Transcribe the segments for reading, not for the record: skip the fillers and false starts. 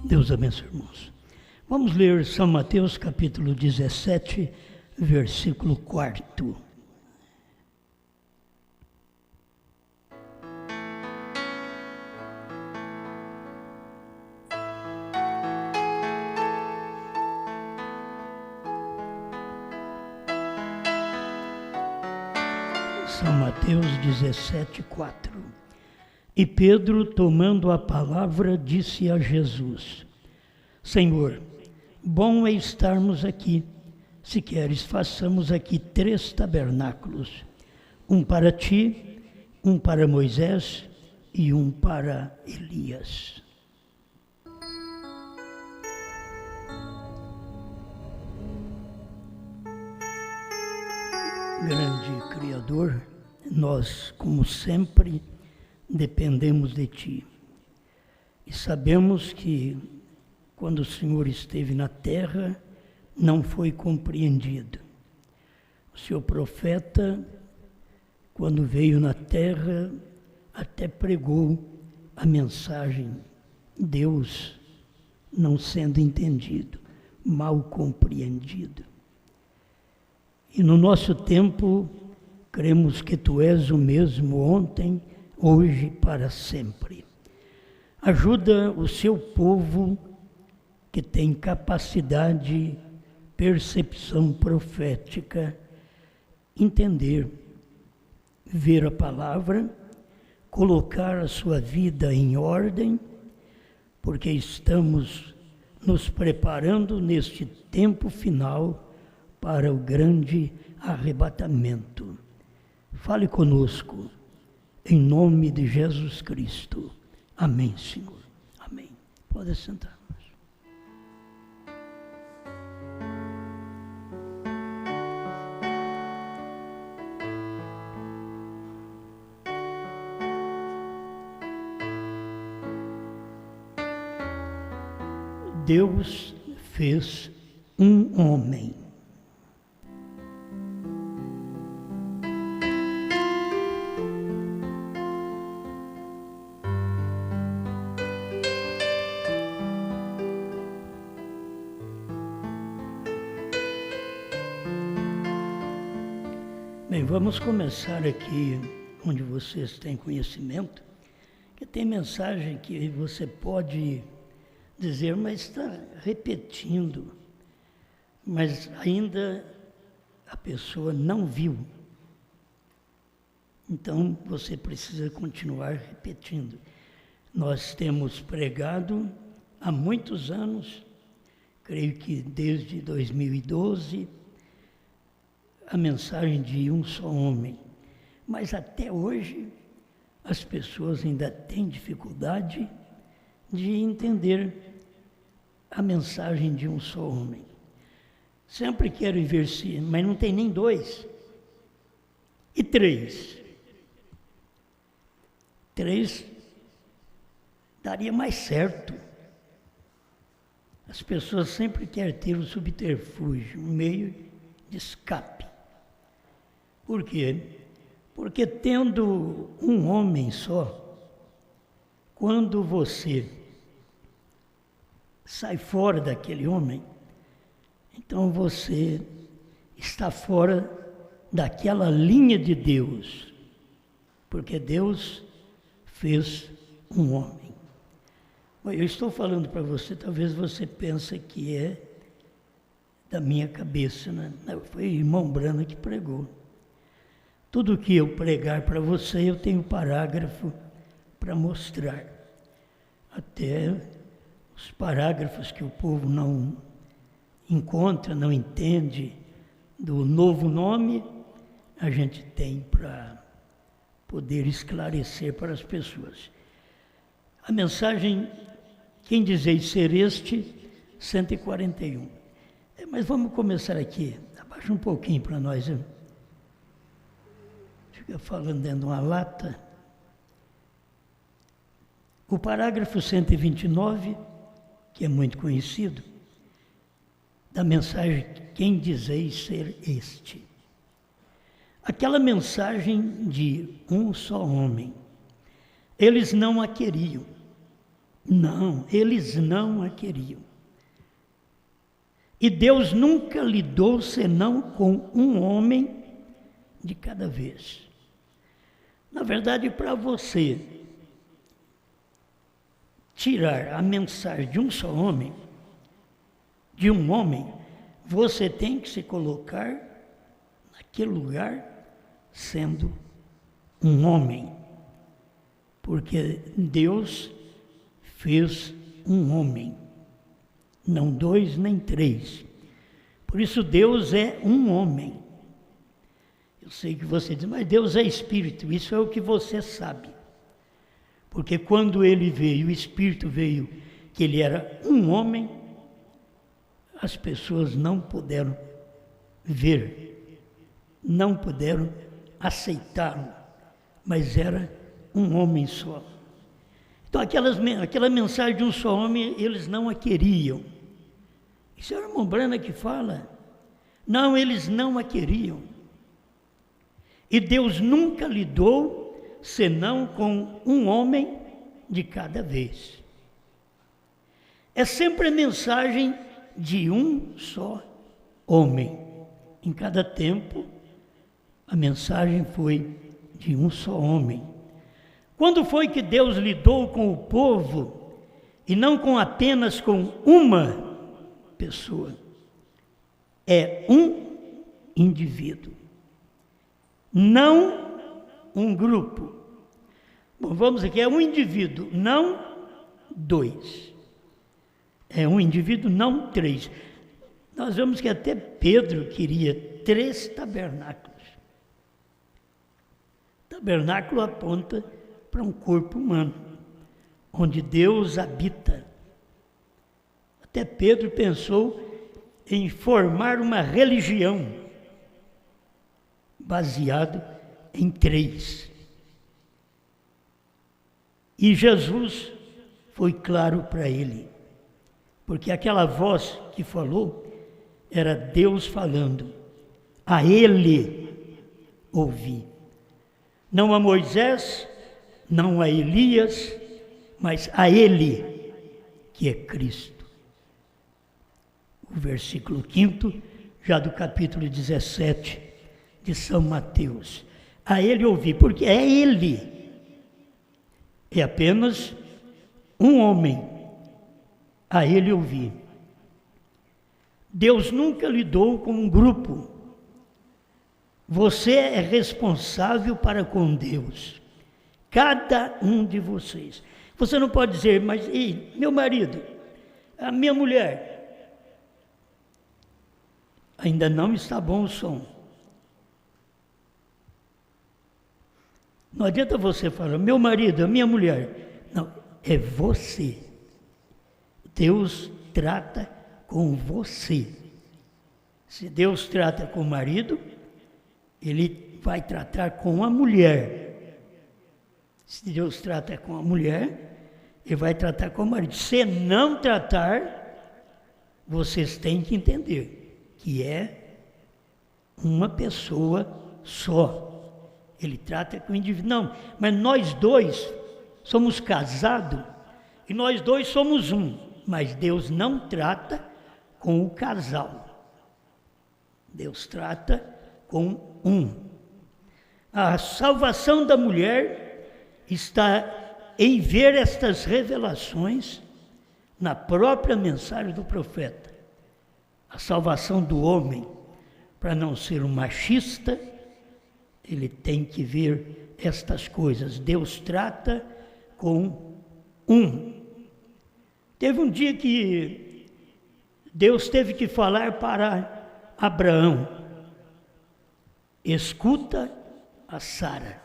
Deus abençoe, irmãos. Vamos ler São Mateus, capítulo 17, versículo 4. São Mateus 17, 4. E Pedro, tomando a palavra, disse a Jesus: Senhor, bom é estarmos aqui. Se queres, façamos aqui 3 tabernáculos, um para ti, um para Moisés e um para Elias. Grande Criador, nós, como sempre, dependemos de Ti. E sabemos que, quando o Senhor esteve na terra, não foi compreendido. O Senhor profeta, quando veio na terra, até pregou a mensagem, Deus não sendo entendido, mal compreendido. E no nosso tempo, cremos que Tu és o mesmo ontem, hoje e para sempre. Ajuda o Seu povo que tem capacidade, percepção profética, entender, ver a palavra, colocar a sua vida em ordem, porque estamos nos preparando neste tempo final para o grande arrebatamento. Fale conosco, em nome de Jesus Cristo. Amém, Senhor. Amém. Pode sentar. Deus fez um homem. Bem, vamos começar aqui onde vocês têm conhecimento, que tem mensagem que você pode dizer, mas está repetindo, mas ainda a pessoa não viu. Então, você precisa continuar repetindo. Nós temos pregado há muitos anos, creio que desde 2012, a mensagem de um só homem. Mas até hoje, as pessoas ainda têm dificuldade de entender a mensagem de um só homem. Sempre quero ver se, mas não tem nem 2. E 3. 3 daria mais certo. As pessoas sempre querem ter o subterfúgio, um meio de escape. Por quê? Porque tendo um homem só, quando você sai fora daquele homem, então você está fora daquela linha de Deus, porque Deus fez um homem. Eu estou falando para você, talvez você pense que é da minha cabeça, né? Não, foi o irmão Brana que pregou. Tudo que eu pregar para você, eu tenho parágrafo para mostrar. Até os parágrafos que o povo não encontra, não entende, do novo nome, a gente tem para poder esclarecer para as pessoas. A mensagem, quem dizeis ser este, 141. Mas vamos começar aqui, abaixa um pouquinho para nós. Fica falando dentro de uma lata. O parágrafo 129, que é muito conhecido, da mensagem, quem dizeis ser este? Aquela mensagem de um só homem, eles não a queriam, Não, eles não a queriam. E Deus nunca lidou senão com um homem de cada vez. Na verdade, para você tirar a mensagem de um só homem, de um homem, você tem que se colocar naquele lugar sendo um homem. Porque Deus fez um homem, não dois nem três. Por isso Deus é um homem. Eu sei que você diz, mas Deus é Espírito, isso é o que você sabe. Porque quando ele veio, o Espírito veio, que ele era um homem, as pessoas não puderam ver, não puderam aceitá-lo, mas era um homem só. Então aquela mensagem de um só homem, eles não a queriam. Isso é o irmão Brana que fala. Não, eles não a queriam. E Deus nunca lidou senão com um homem de cada vez. É sempre a mensagem de um só homem. Em cada tempo, a mensagem foi de um só homem. Quando foi que Deus lidou com o povo e não apenas com uma pessoa? É um indivíduo, não um grupo. Bom, vamos aqui, é um indivíduo, não dois. É um indivíduo, não três. Nós vemos que até Pedro queria 3 tabernáculos. Tabernáculo aponta para um corpo humano, onde Deus habita. Até Pedro pensou em formar uma religião baseado em 3. E Jesus foi claro para ele, porque aquela voz que falou era Deus falando, a ele ouvi. Não a Moisés, não a Elias, mas a ele, que é Cristo. O versículo 5º, já do capítulo 17 de São Mateus. A ele ouvi, porque é ele. É apenas um homem. A ele ouvi. Deus nunca lidou com um grupo. Você é responsável para com Deus. Cada um de vocês. Você não pode dizer, mas ei, meu marido, a minha mulher. Ainda não está bom o som. Não adianta você falar, meu marido, a minha mulher. Não, é você. Deus trata com você. Se Deus trata com o marido, Ele vai tratar com a mulher. Se Deus trata com a mulher, Ele vai tratar com o marido. Se não tratar, vocês têm que entender que é uma pessoa só. Ele trata com o indivíduo. Não, mas nós dois somos casados e nós dois somos um. Mas Deus não trata com o casal. Deus trata com um. A salvação da mulher está em ver estas revelações na própria mensagem do profeta. A salvação do homem, para não ser um machista, ele tem que ver estas coisas. Deus trata com um. Teve um dia que Deus teve que falar para Abraão: escuta a Sara.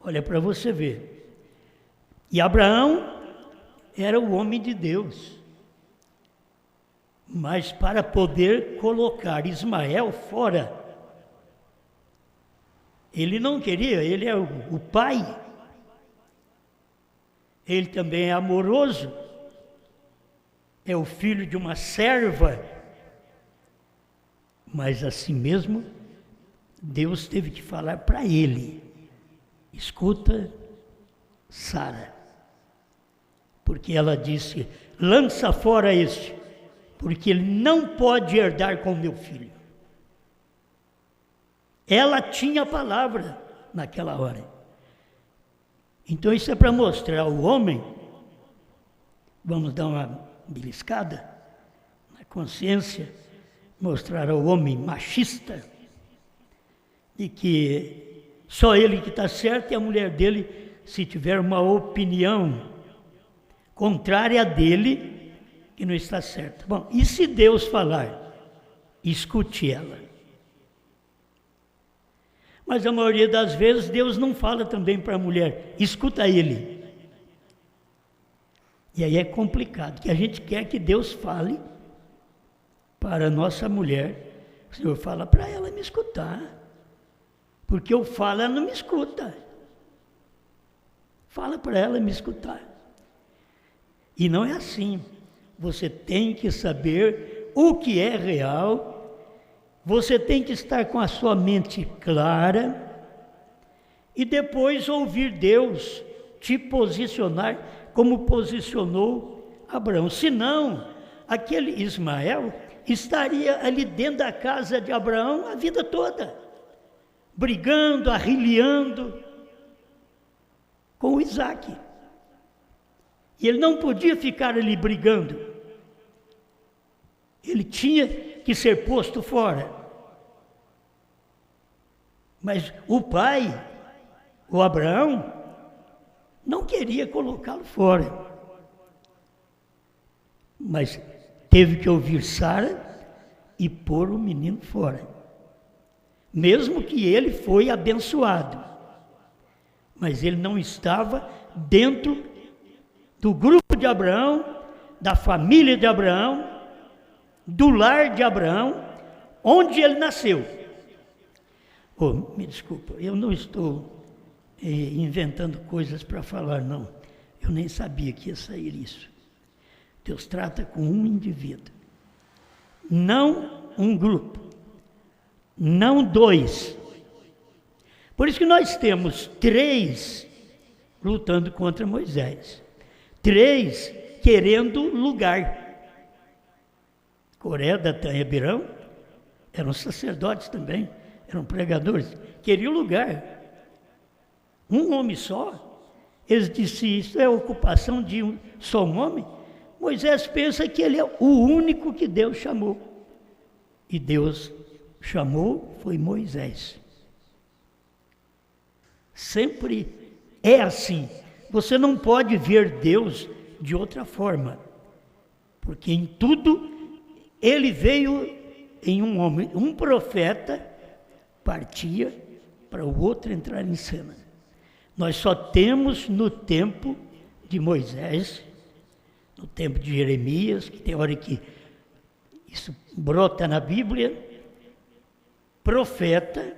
Olha para você ver. E Abraão era o homem de Deus. Mas para poder colocar Ismael fora, ele não queria, ele é o pai. Ele também é amoroso, é o filho de uma serva, mas assim mesmo, Deus teve que falar para ele: escuta, Sara. porque ela disse: lança fora este, porque ele não pode herdar com meu filho. Ela tinha a palavra naquela hora. Então isso é para mostrar ao homem, vamos dar uma beliscada na consciência, mostrar ao homem machista, de que só ele que está certo e a mulher dele, se tiver uma opinião contrária a dele, que não está certa. Bom, e se Deus falar, escute ela. Mas a maioria das vezes Deus não fala também para a mulher, escuta ele. E aí é complicado, que a gente quer que Deus fale para a nossa mulher. O Senhor fala para ela me escutar, porque eu falo, ela não me escuta. Fala para ela me escutar. E não é assim. Você tem que saber o que é real. Você tem que estar com a sua mente clara e depois ouvir Deus te posicionar como posicionou Abraão. Senão, aquele Ismael estaria ali dentro da casa de Abraão a vida toda, brigando, arrilhando com o Isaque. E ele não podia ficar ali brigando. Ele tinha que ser posto fora. Mas o pai, o Abraão, não queria colocá-lo fora. Mas teve que ouvir Sara e pôr o menino fora. Mesmo que ele foi abençoado. Mas ele não estava dentro do grupo de Abraão, da família de Abraão, do lar de Abraão, onde ele nasceu. Oh, me desculpa, eu não estou inventando coisas para falar, não. Eu nem sabia que ia sair isso. Deus trata com um indivíduo, não um grupo, não dois. Por isso que nós temos 3 lutando contra Moisés, 3 querendo lugar. Coré, Datã e Abirão eram sacerdotes também, eram pregadores, queriam lugar. Um homem só, eles disseram, isso é ocupação de só um homem. Moisés pensa que ele é o único que Deus chamou. E Deus chamou, foi Moisés. Sempre é assim. Você não pode ver Deus de outra forma. Porque em tudo ele veio em um homem. Um profeta partia para o outro entrar em cena. Nós só temos no tempo de Moisés, no tempo de Jeremias, que tem hora que isso brota na Bíblia, profeta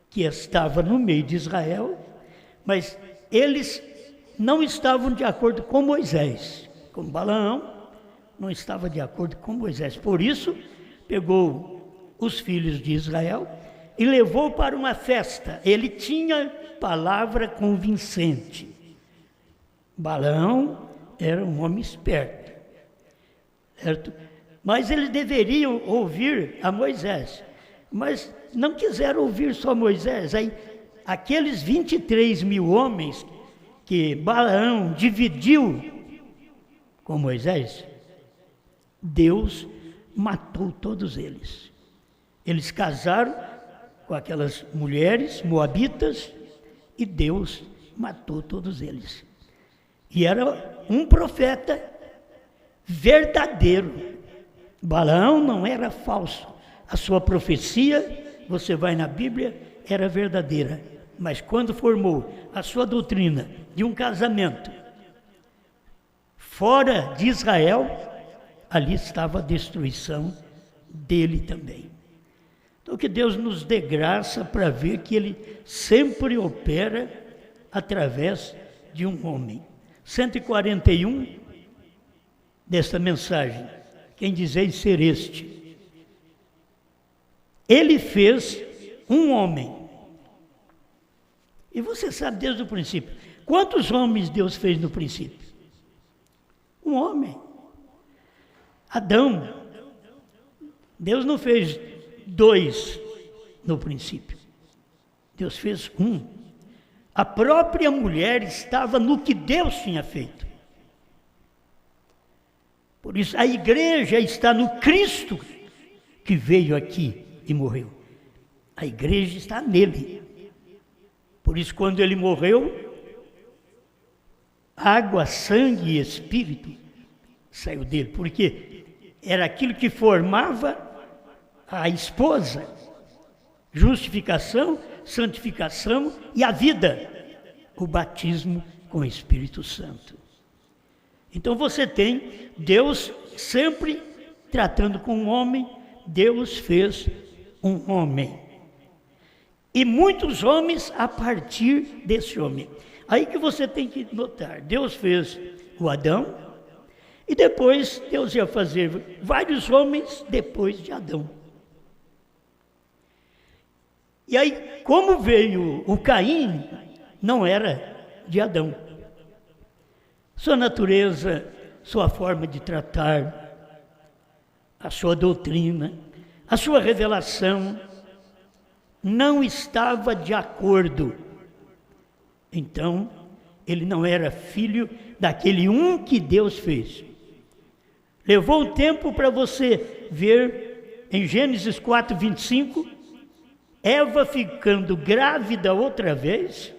que estava no meio de Israel, mas eles não estavam de acordo com Moisés, como Balaão não estava de acordo com Moisés. Por isso, pegou os filhos de Israel e levou para uma festa. Ele tinha palavra convincente. Balaão era um homem esperto, certo? Mas eles deveriam ouvir a Moisés, mas não quiseram ouvir só Moisés. Aí, aqueles 23 mil homens que Balaão dividiu com Moisés, Deus matou todos eles. Eles casaram com aquelas mulheres moabitas e Deus matou todos eles. E era um profeta verdadeiro. Balaão não era falso. A sua profecia, você vai na Bíblia, era verdadeira. Mas quando formou a sua doutrina de um casamento fora de Israel, ali estava a destruição dele também. Então que Deus nos dê graça para ver que Ele sempre opera através de um homem. 141 desta mensagem. Quem dizeis ser este? Ele fez um homem. E você sabe desde o princípio. Quantos homens Deus fez no princípio? Um homem. Adão. Deus não fez dois no princípio. Deus fez um. A própria mulher estava no que Deus tinha feito. Por isso, a igreja está no Cristo que veio aqui e morreu. A igreja está nele. Por isso, quando ele morreu, água, sangue e espírito saiu dele. Porque era aquilo que formava a esposa. Justificação, santificação e a vida. O batismo com o Espírito Santo. Então você tem Deus sempre tratando com o homem. Deus fez um homem. E muitos homens a partir desse homem. Aí que você tem que notar. Deus fez o Adão. E depois Deus ia fazer vários homens depois de Adão. E aí, como veio o Caim, não era de Adão. Sua natureza, sua forma de tratar, a sua doutrina, a sua revelação, não estava de acordo. Então, ele não era filho daquele um que Deus fez. Levou o tempo para você ver em Gênesis 4, 25, Eva ficando grávida outra vez,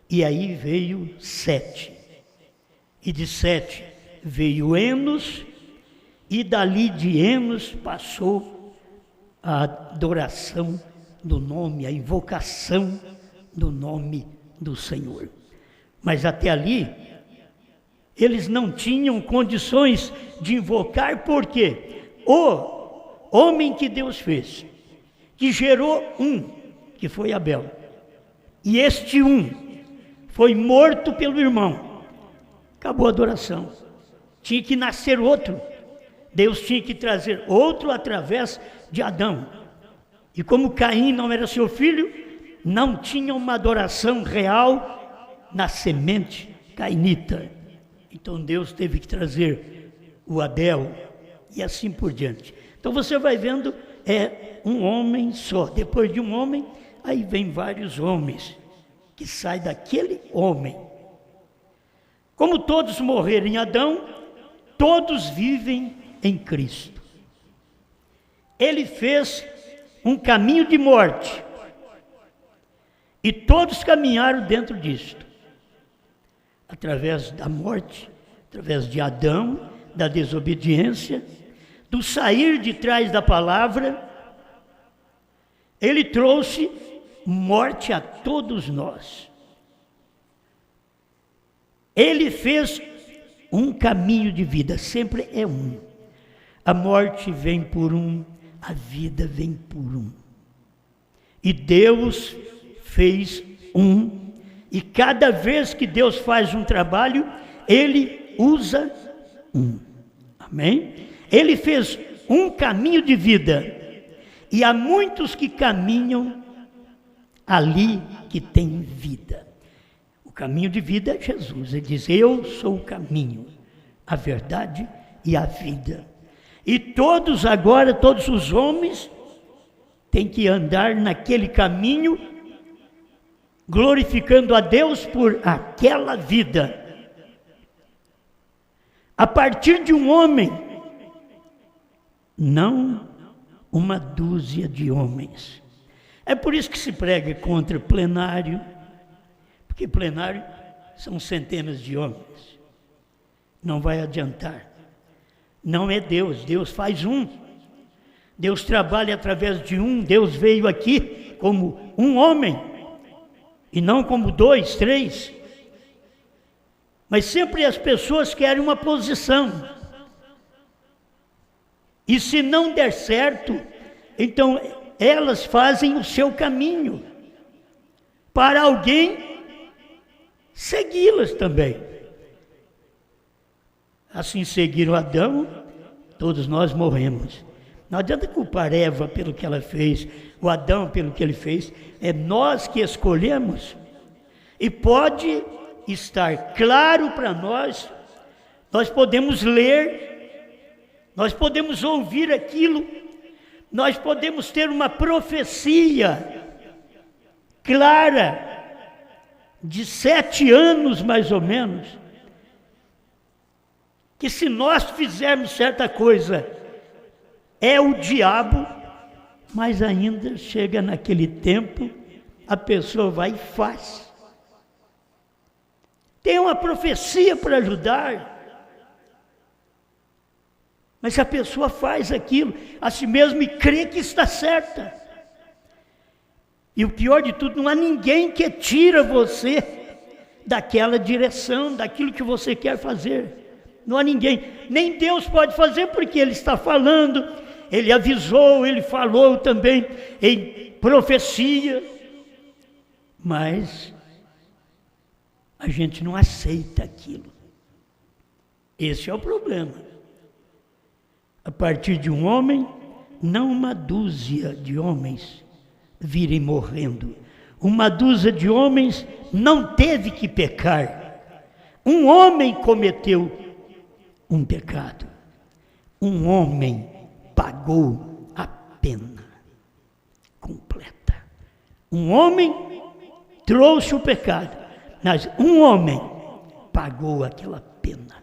e aí veio Sete. E de Sete veio Enos, e dali de Enos passou a adoração do nome, a invocação do nome do Senhor. Mas até ali, eles não tinham condições de invocar, porque o homem que Deus fez, que gerou um, que foi Abel, e este um foi morto pelo irmão, acabou a adoração. Tinha que nascer outro. Deus tinha que trazer outro através de Adão. E como Caim não era seu filho, não tinha uma adoração real na semente cainita. Então Deus teve que trazer o Abel e assim por diante. Então você vai vendo, é um homem só. Depois de um homem, aí vem vários homens que saem daquele homem. Como todos morreram em Adão, todos vivem em Cristo. Ele fez um caminho de morte e todos caminharam dentro disto. Através da morte, através de Adão, da desobediência, do sair de trás da palavra, ele trouxe morte a todos nós. Ele fez um caminho de vida, sempre é um. A morte vem por um, a vida vem por um. E Deus fez um, e cada vez que Deus faz um trabalho, Ele usa um. Amém? Ele fez um caminho de vida, e há muitos que caminham ali que tem vida. O caminho de vida é Jesus. Ele diz: eu sou o caminho, a verdade e a vida. E todos agora, todos os homens, têm que andar naquele caminho, glorificando a Deus por aquela vida. A partir de um homem, não uma dúzia de homens. É por isso que se prega contra plenário, porque plenário são centenas de homens. Não vai adiantar. Não é Deus, Deus faz um. Deus trabalha através de um. Deus veio aqui como um homem, e não como 2, 3. Mas sempre as pessoas querem uma posição. E se não der certo, então elas fazem o seu caminho, para alguém segui-las também. Assim seguiram Adão, todos nós morremos. Não adianta culpar Eva pelo que ela fez, o Adão pelo que ele fez, é nós que escolhemos. E pode estar claro para nós, nós podemos ler, nós podemos ouvir aquilo, nós podemos ter uma profecia clara, de 7 anos mais ou menos, que se nós fizermos certa coisa, é o diabo, mas ainda chega naquele tempo, a pessoa vai e faz. Tem uma profecia para ajudar, mas a pessoa faz aquilo a si mesma e crê que está certa. E o pior de tudo, não há ninguém que tira você daquela direção, daquilo que você quer fazer. Não há ninguém. Nem Deus pode fazer, porque Ele está falando, Ele avisou, Ele falou também em profecia. Mas a gente não aceita aquilo. Esse é o problema. A partir de um homem, não uma dúzia de homens virem morrendo. Uma dúzia de homens não teve que pecar. Um homem cometeu um pecado. Um homem pagou a pena completa. Um homem trouxe o pecado, mas um homem pagou aquela pena.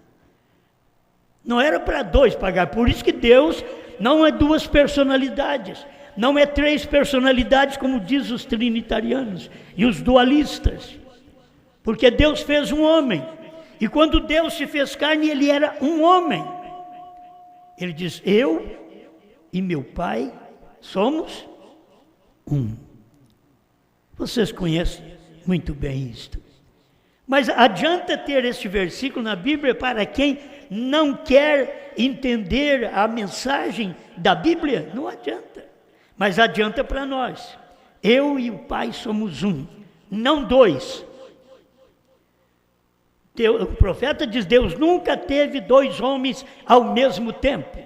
Não era para 2 pagar, por isso que Deus não é 2 personalidades. Não é 3 personalidades, como diz os trinitarianos e os dualistas. Porque Deus fez um homem. E quando Deus se fez carne, Ele era um homem. Ele diz, eu e meu Pai somos um. Vocês conhecem muito bem isto. Mas adianta ter este versículo na Bíblia para quem não quer entender a mensagem da Bíblia? Não adianta. Mas adianta para nós. Eu e o Pai somos um, não 2. O profeta diz, Deus nunca teve 2 homens ao mesmo tempo.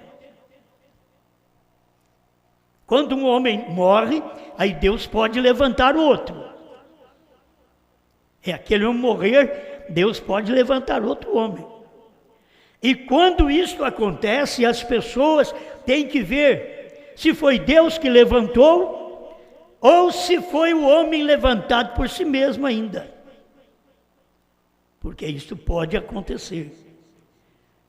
Quando um homem morre, aí Deus pode levantar outro. Aquele homem morrer, Deus pode levantar outro homem. E quando isso acontece, as pessoas têm que ver se foi Deus que levantou, ou se foi o homem levantado por si mesmo ainda. Porque isso pode acontecer.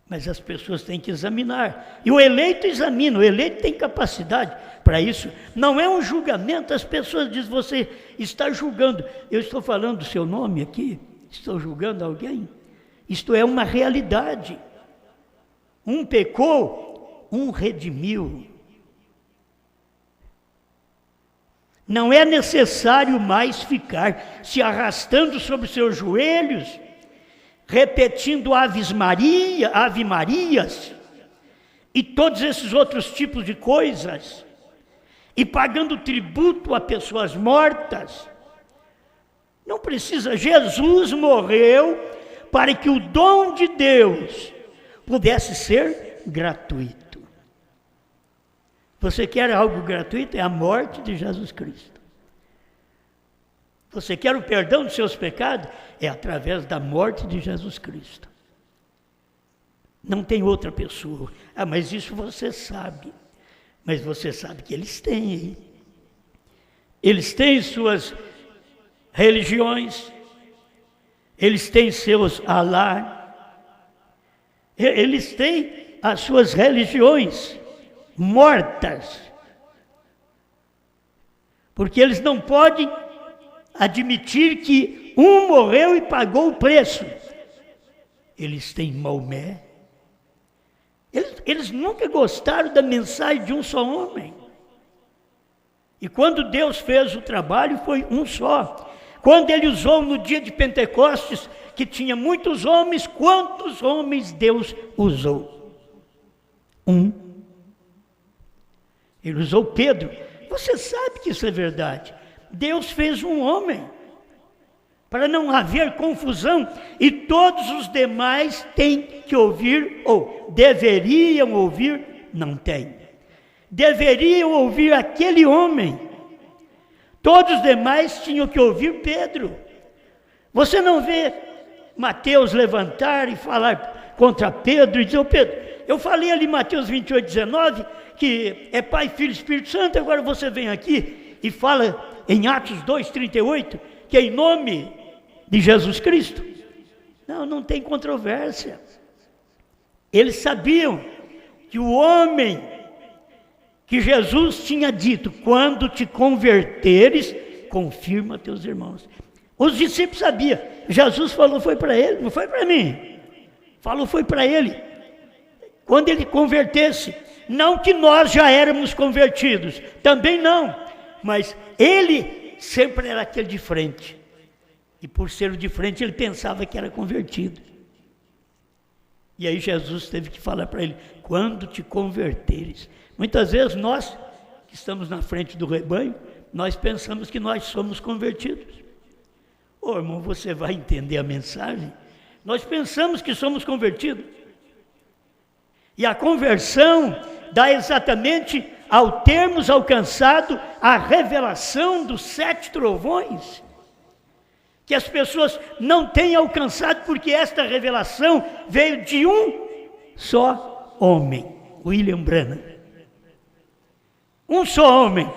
Mas as pessoas têm que examinar. E o eleito examina, o eleito tem capacidade para isso. Não é um julgamento, as pessoas dizem, você está julgando. Eu estou falando o seu nome aqui? Estou julgando alguém? Isto é uma realidade. Um pecou, um redimiu. Não é necessário mais ficar se arrastando sobre seus joelhos, repetindo Ave Marias, e todos esses outros tipos de coisas, e pagando tributo a pessoas mortas. Não precisa, Jesus morreu para que o dom de Deus pudesse ser gratuito. Você quer algo gratuito? É a morte de Jesus Cristo. Você quer o perdão dos seus pecados? É através da morte de Jesus Cristo. Não tem outra pessoa. Ah, mas isso você sabe. Mas você sabe que eles têm aí. Eles têm suas religiões. Eles têm seus Alá. Eles têm as suas religiões mortas, porque eles não podem admitir que um morreu e pagou o preço. Eles têm Maomé. Eles nunca gostaram da mensagem de um só homem. E quando Deus fez o trabalho, foi um só. Quando Ele usou no dia de Pentecostes, que tinha muitos homens, quantos homens Deus usou? Um. Ele usou Pedro. Você sabe que isso é verdade. Deus fez um homem para não haver confusão, e todos os demais têm que ouvir, ou deveriam ouvir, não tem. Deveriam ouvir aquele homem. Todos os demais tinham que ouvir Pedro. Você não vê Mateus levantar e falar contra Pedro e dizer: ô Pedro, eu falei ali em Mateus 28, 19, que é Pai, Filho e Espírito Santo, agora você vem aqui e fala em Atos 2, 38, que é em nome de Jesus Cristo. Não, não tem controvérsia. Eles sabiam que o homem que Jesus tinha dito: quando te converteres, confirma teus irmãos. Os discípulos sabiam. Jesus falou, foi para ele, não foi para mim. Falou, foi para ele. Quando ele convertesse, não que nós já éramos convertidos, também não, mas ele sempre era aquele de frente. E por ser o de frente, ele pensava que era convertido. E aí Jesus teve que falar para ele: quando te converteres. Muitas vezes nós, que estamos na frente do rebanho, nós pensamos que nós somos convertidos. Ô irmão, você vai entender a mensagem? Nós pensamos que somos convertidos. E a conversão dá exatamente ao termos alcançado a revelação dos 7 trovões, que as pessoas não têm alcançado, porque esta revelação veio de um só homem, William Branham. Um só homem.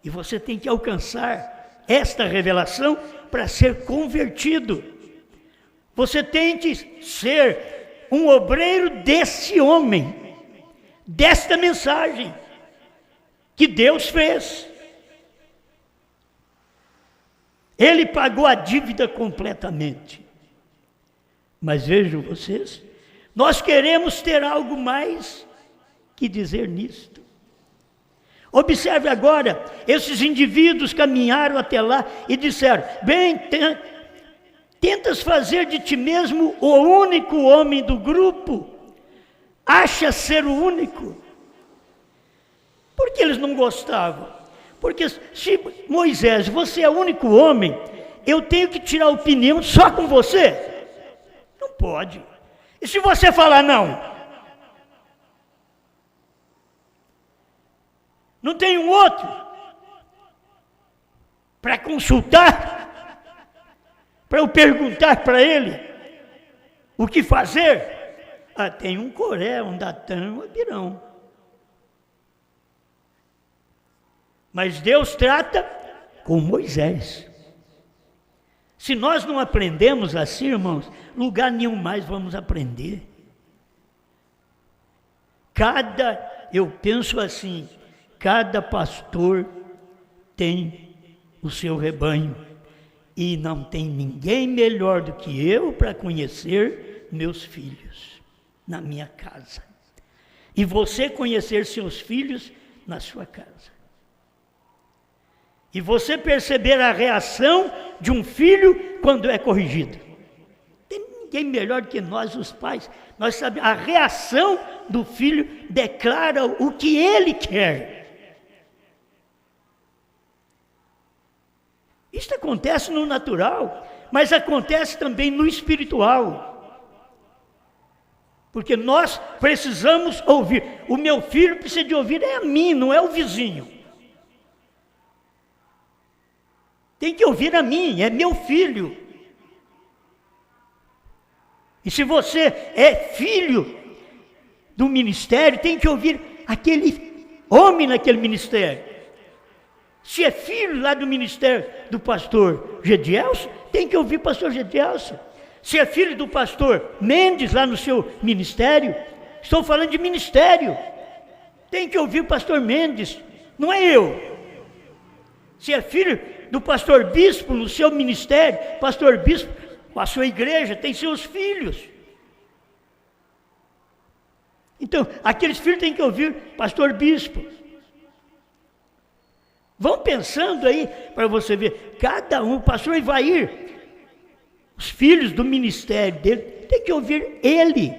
E você tem que alcançar esta revelação para ser convertido. Você tem que ser um obreiro desse homem, desta mensagem que Deus fez. Ele pagou a dívida completamente. Mas vejam vocês, nós queremos ter algo mais que dizer nisto. Observe agora, esses indivíduos caminharam até lá e disseram: bem, tentas fazer de ti mesmo o único homem do grupo, acha ser o único. Por que eles não gostavam? Porque se Moisés, você é o único homem, eu tenho que tirar opinião só com você? Não pode. E se você falar não? Não tem um outro para consultar, para eu perguntar para ele o que fazer? Ah, tem um Coré, um Datã, um Abirão. Mas Deus trata com Moisés. Se nós não aprendemos assim, irmãos, lugar nenhum mais vamos aprender. Eu penso assim, cada pastor tem o seu rebanho, e não tem ninguém melhor do que eu para conhecer meus filhos na minha casa, e você conhecer seus filhos na sua casa, e você perceber a reação de um filho quando é corrigido. Tem ninguém melhor do que nós, os pais. Nós sabemos, a reação do filho declara o que ele quer. Isso acontece no natural, mas acontece também no espiritual. Porque nós precisamos ouvir. O meu filho precisa de ouvir é a mim, não é o vizinho. Tem que ouvir a mim, é meu filho. E se você é filho do ministério, tem que ouvir aquele homem naquele ministério. Se é filho lá do ministério do pastor Gedielson, tem que ouvir o pastor Gedielson. Se é filho do pastor Mendes lá no seu ministério, estou falando de ministério, tem que ouvir o pastor Mendes, não é eu. Se é filho do pastor bispo no seu ministério, pastor bispo, a sua igreja tem seus filhos. Então, aqueles filhos têm que ouvir pastor bispo. Vão pensando aí, para você ver, cada um, o pastor Ivair, os filhos do ministério dele, tem que ouvir ele.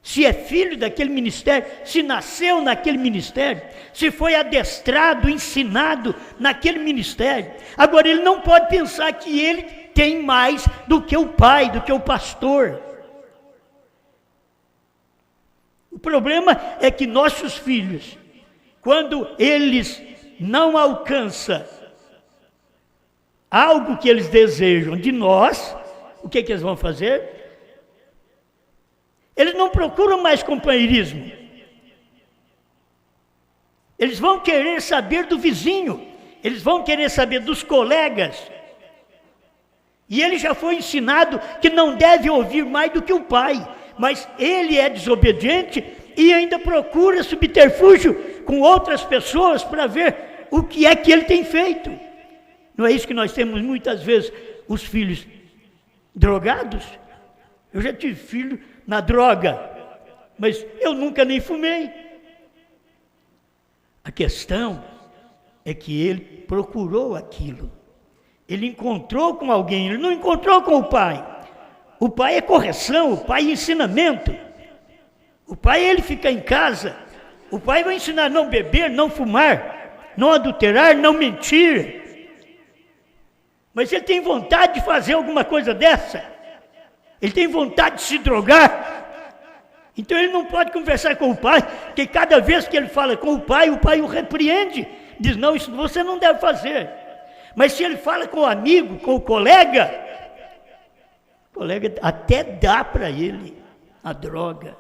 Se é filho daquele ministério, se nasceu naquele ministério, se foi adestrado, ensinado naquele ministério. Agora, ele não pode pensar que ele tem mais do que o pai, do que o pastor. O problema é que nossos filhos, quando eles não alcançam algo que eles desejam de nós, o que eles vão fazer? Eles não procuram mais companheirismo. Eles vão querer saber do vizinho, eles vão querer saber dos colegas. E ele já foi ensinado que não deve ouvir mais do que o pai, mas ele é desobediente e ainda procura subterfúgio com outras pessoas para ver o que é que ele tem feito. Não é isso que nós temos muitas vezes, os filhos drogados? Eu já tive filho na droga, mas eu nunca nem fumei. A questão é que ele procurou aquilo. Ele encontrou com alguém, ele não encontrou com o pai. O pai é correção, o pai é ensinamento. O pai, ele fica em casa. O pai vai ensinar a não beber, não fumar, não adulterar, não mentir. Mas ele tem vontade de fazer alguma coisa dessa. Ele tem vontade de se drogar. Então ele não pode conversar com o pai, porque cada vez que ele fala com o pai o repreende. Diz, não, isso você não deve fazer. Mas se ele fala com o amigo, com o colega até dá para ele a droga.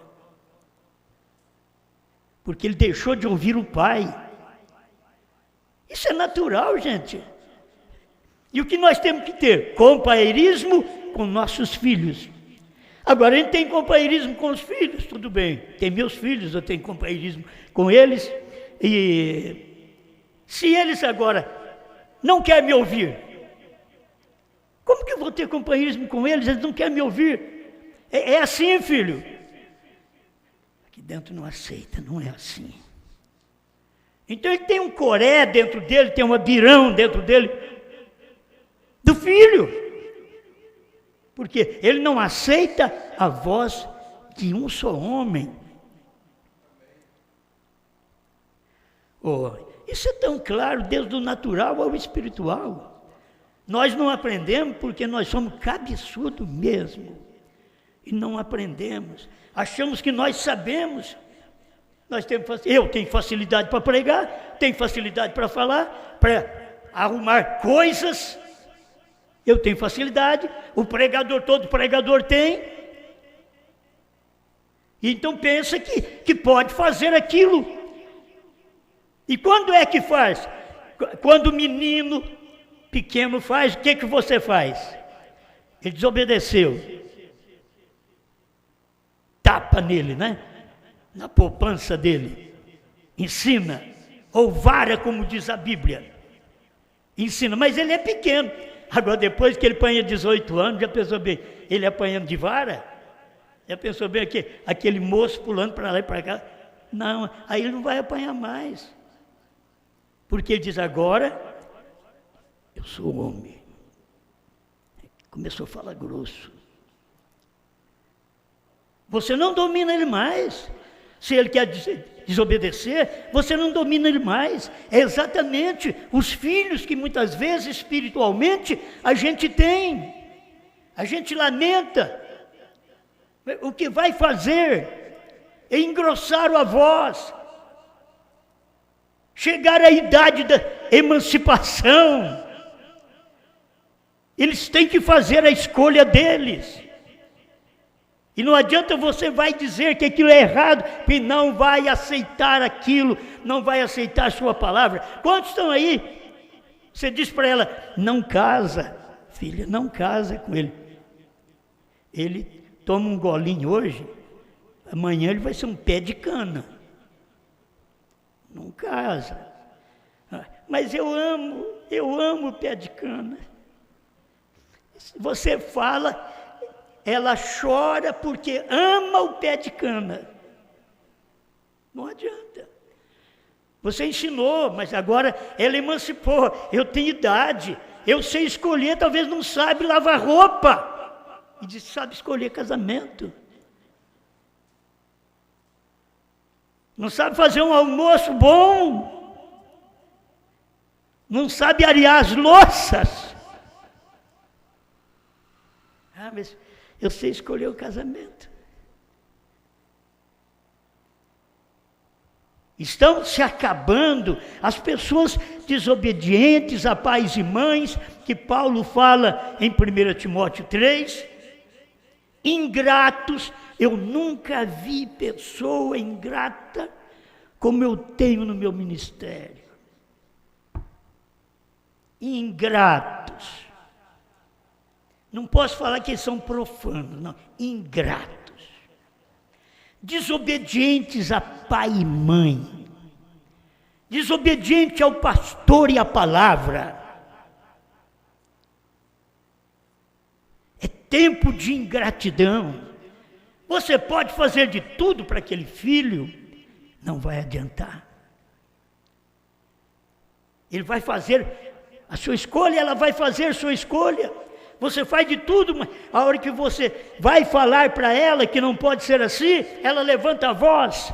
Porque ele deixou de ouvir o pai. Isso é natural, gente. E o que nós temos que ter? Companheirismo com nossos filhos. Agora, a gente tem companheirismo com os filhos, tudo bem. Tem meus filhos, eu tenho companheirismo com eles. E se eles agora não querem me ouvir, como que eu vou ter companheirismo com eles? Eles não querem me ouvir. É assim, filho. Aqui dentro não aceita, não é assim. Então ele tem um coré dentro dele, tem um abirão dentro dele, do filho. Porque ele não aceita a voz de um só homem. Oh, isso é tão claro, desde o natural ao espiritual. Nós não aprendemos porque nós somos cabeçudos mesmo. E não aprendemos. Achamos que nós sabemos. Eu tenho facilidade para pregar, tenho facilidade para falar, para arrumar coisas. Eu tenho facilidade, todo pregador tem. Então pensa que pode fazer aquilo. E quando é que faz? Quando o menino pequeno faz, o que você faz? Ele desobedeceu. Tapa nele, né? Na poupança dele. Ensina. Ou vara, como diz a Bíblia. Ensina, mas ele é pequeno. Agora, depois que ele apanha 18 anos, já pensou bem, ele apanhando de vara? Já pensou bem aquele moço pulando para lá e para cá? Não, aí ele não vai apanhar mais. Porque ele diz, agora, eu sou homem. Começou a falar grosso. Você não domina ele mais. Se ele quer desobedecer, você não domina ele mais. É exatamente os filhos que muitas vezes espiritualmente a gente tem. A gente lamenta. O que vai fazer é engrossar a voz. Chegar à idade da emancipação. Eles têm que fazer a escolha deles. E não adianta você vai dizer que aquilo é errado, e não vai aceitar aquilo, não vai aceitar a sua palavra. Quantos estão aí? Você diz para ela, não casa, filha, não casa com ele. Ele toma um golinho hoje, amanhã ele vai ser um pé de cana. Não casa. Mas eu amo o pé de cana. Você fala, ela chora porque ama o pé de cana. Não adianta. Você ensinou, mas agora ela emancipou. Eu tenho idade, eu sei escolher, talvez não sabe lavar roupa. E diz, sabe escolher casamento. Não sabe fazer um almoço bom. Não sabe arear as louças. Ah, mas eu sei escolher o casamento. Estão se acabando as pessoas desobedientes a pais e mães, que Paulo fala em 1 Timóteo 3, ingratos, Eu nunca vi pessoa ingrata como eu tenho no meu ministério. Ingratos. Não posso falar que eles são profanos, não. Ingratos. Desobedientes a pai e mãe. Desobediente ao pastor e à palavra. É tempo de ingratidão. Você pode fazer de tudo para aquele filho, não vai adiantar. Ele vai fazer a sua escolha, ela vai fazer a sua escolha. Você faz de tudo, mas a hora que você vai falar para ela que não pode ser assim, ela levanta a voz.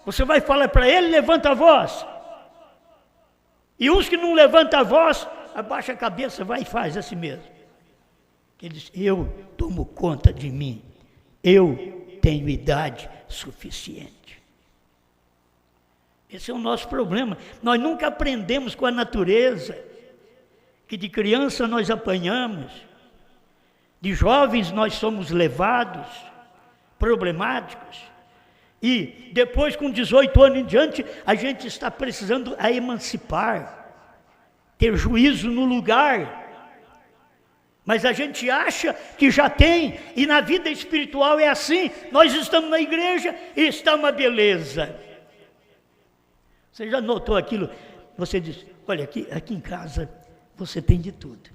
Você vai falar para ele, levanta a voz. E uns que não levantam a voz, abaixa a cabeça, vai e faz assim mesmo. Ele diz, eu tomo conta de mim. Eu tenho idade suficiente. Esse é o nosso problema. Nós nunca aprendemos com a natureza, que de criança nós apanhamos, de jovens nós somos levados, problemáticos, e depois com 18 anos em diante, a gente está precisando a emancipar, ter juízo no lugar. Mas a gente acha que já tem, e na vida espiritual é assim, nós estamos na igreja e está uma beleza. Você já notou aquilo? Você diz, olha, aqui em casa você tem de tudo.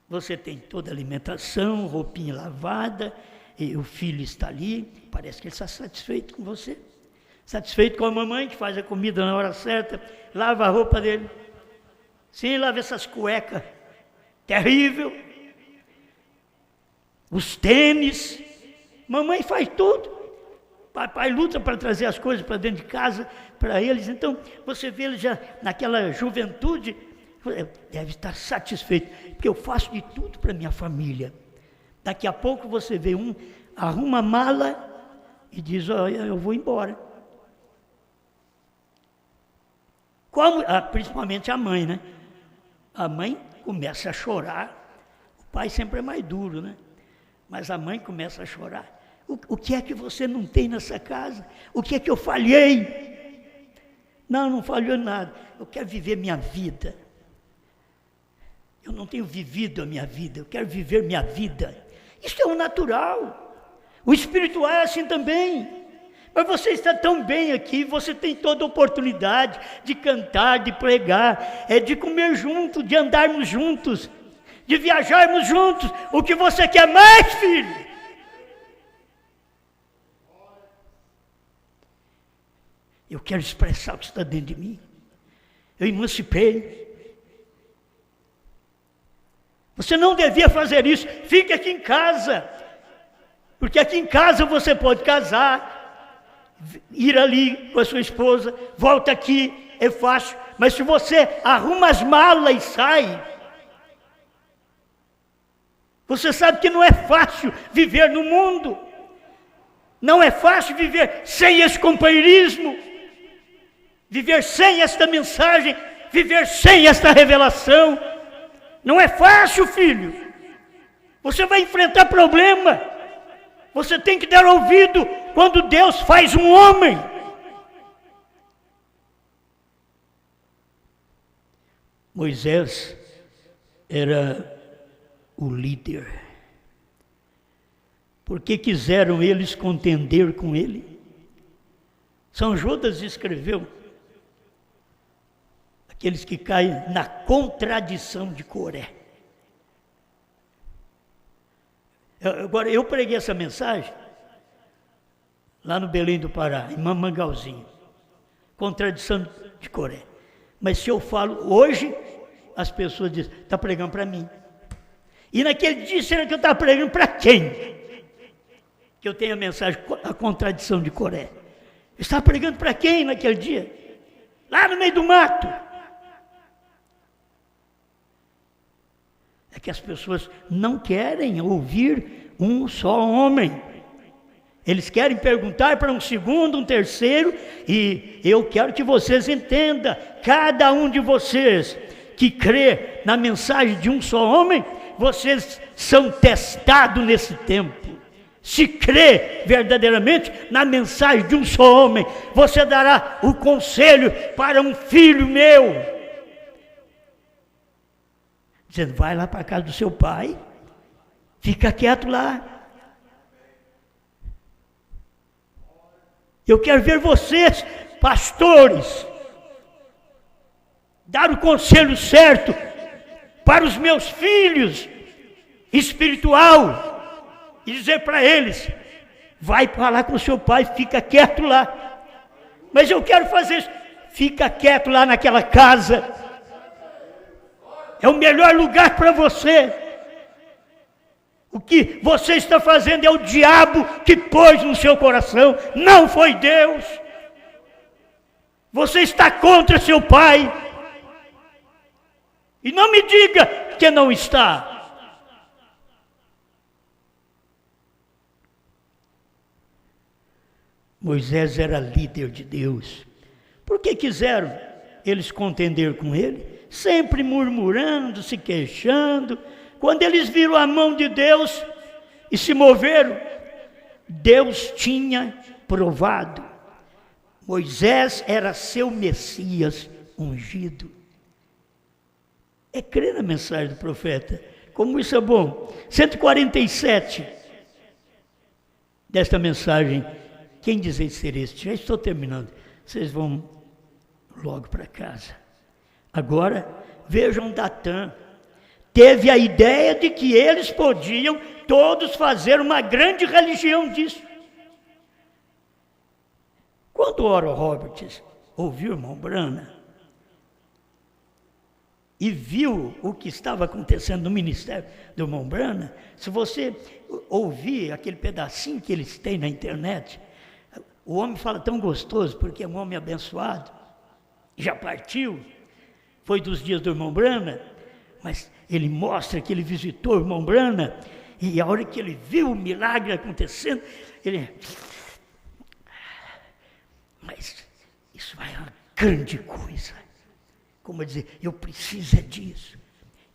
Você tem toda a alimentação, roupinha lavada, e o filho está ali, parece que ele está satisfeito com você. Satisfeito com a mamãe que faz a comida na hora certa, lava a roupa dele. Sim, lava essas cuecas. Terrível. Os tênis. Mamãe faz tudo. Papai luta para trazer as coisas para dentro de casa para eles. Então, você vê ele já naquela juventude, deve estar satisfeito, porque eu faço de tudo para minha família. Daqui a pouco você vê arruma a mala e diz, olha, eu vou embora. Principalmente a mãe, né? A mãe começa a chorar. O pai sempre é mais duro, né? Mas a mãe começa a chorar. O que é que você não tem nessa casa? O que é que eu falhei? Não falhou nada. Eu quero viver minha vida. Eu não tenho vivido a minha vida. Eu quero viver minha vida. Isso é o natural. O espiritual é assim também. Mas você está tão bem aqui, você tem toda a oportunidade de cantar, de pregar, de comer junto, de andarmos juntos, de viajarmos juntos. O que você quer mais, filho? Eu quero expressar o que está dentro de mim. Eu emancipei. Você não devia fazer isso. Fique aqui em casa. Porque aqui em casa você pode casar, ir ali com a sua esposa, volta aqui, é fácil. Mas se você arruma as malas e sai, você sabe que não é fácil viver no mundo. Não é fácil viver sem esse companheirismo, viver sem esta mensagem, viver sem esta revelação. Não é fácil, filho. Você vai enfrentar problema. Você tem que dar ouvido quando Deus faz um homem. Moisés era o líder. Por que quiseram eles contender com ele? São Judas escreveu, aqueles que caem na contradição de Coré. Agora, eu preguei essa mensagem lá no Belém do Pará, em Mamangalzinho, contradição de Coré. Mas se eu falo hoje, as pessoas dizem, está pregando para mim. E naquele dia, será que eu estava pregando para quem? Que eu tenho a mensagem, a contradição de Coré. Eu estava pregando para quem naquele dia? Lá no meio do mato. É que as pessoas não querem ouvir um só homem. Eles querem perguntar para um segundo, um terceiro, e eu quero que vocês entendam, cada um de vocês que crê na mensagem de um só homem, vocês são testados nesse tempo. se crê verdadeiramente na mensagem de um só homem, você dará o conselho para um filho meu, dizendo: vai lá para a casa do seu pai, fica quieto lá. Eu quero ver vocês, pastores, dar o conselho certo para os meus filhos espiritual, e dizer para eles: vai falar com o seu pai, fica quieto lá. Mas eu quero fazer isso. Fica quieto lá naquela casa. É o melhor lugar para você. O que você está fazendo é o diabo que pôs no seu coração, não foi Deus. Você está contra seu pai. E não me diga que não está. Moisés era líder de Deus. Por que quiseram eles contender com ele? Sempre murmurando, se queixando. Quando eles viram a mão de Deus e se moveram, Deus tinha provado. Moisés era seu Messias ungido. É crer na mensagem do profeta. Como isso é bom. 147 desta mensagem. Quem dizer ser este? Já estou terminando. Vocês vão logo para casa. Agora, vejam Datã. Teve a ideia de que eles podiam todos fazer uma grande religião disso. Quando Oral Roberts ouviu o irmão Branham e viu o que estava acontecendo no ministério do irmão Branham, se você ouvir aquele pedacinho que eles têm na internet, o homem fala tão gostoso, porque é um homem abençoado, já partiu, foi dos dias do irmão Branham, mas ele mostra que ele visitou o irmão Branham, e a hora que ele viu o milagre acontecendo, ele... Mas isso é uma grande coisa. Como dizer, eu preciso é disso.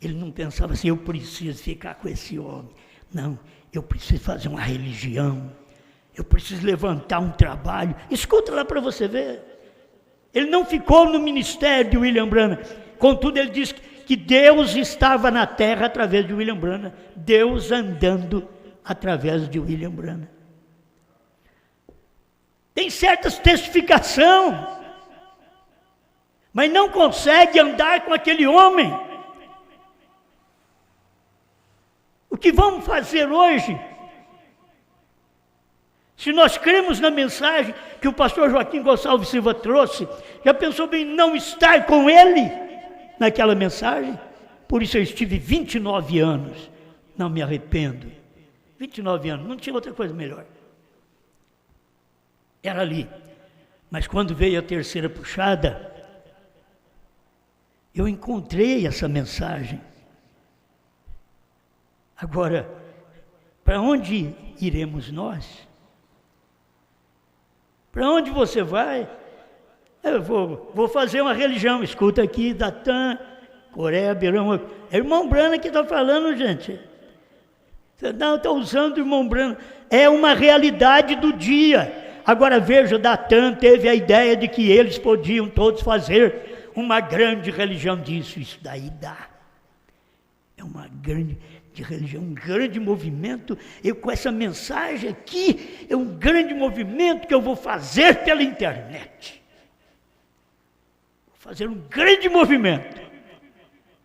Ele não pensava assim: eu preciso ficar com esse homem. Não, eu preciso fazer uma religião. Eu preciso levantar um trabalho. Escuta lá para você ver. Ele não ficou no ministério de William Branham. Contudo, ele diz que Deus estava na terra através de William Branham. Deus andando através de William Branham. Tem certas testificação, mas não consegue andar com aquele homem. O que vamos fazer hoje? Se nós cremos na mensagem que o pastor Joaquim Gonçalves Silva trouxe, já pensou bem não estar com ele naquela mensagem? Por isso eu estive 29 anos, não me arrependo. 29 anos, não tinha outra coisa melhor. Era ali. Mas quando veio a terceira puxada, eu encontrei essa mensagem. Agora, para onde iremos nós? Para onde você vai? Eu vou fazer uma religião. Escuta aqui, Datã, Coreia, Beirão. É o irmão Branham que está falando, gente. Você não está usando o irmão Branham. É uma realidade do dia. Agora veja, Datã teve a ideia de que eles podiam todos fazer uma grande religião disso. Isso daí dá. É uma grande religião, um grande movimento. Eu com essa mensagem aqui, é um grande movimento que eu vou fazer pela internet. Vou fazer um grande movimento.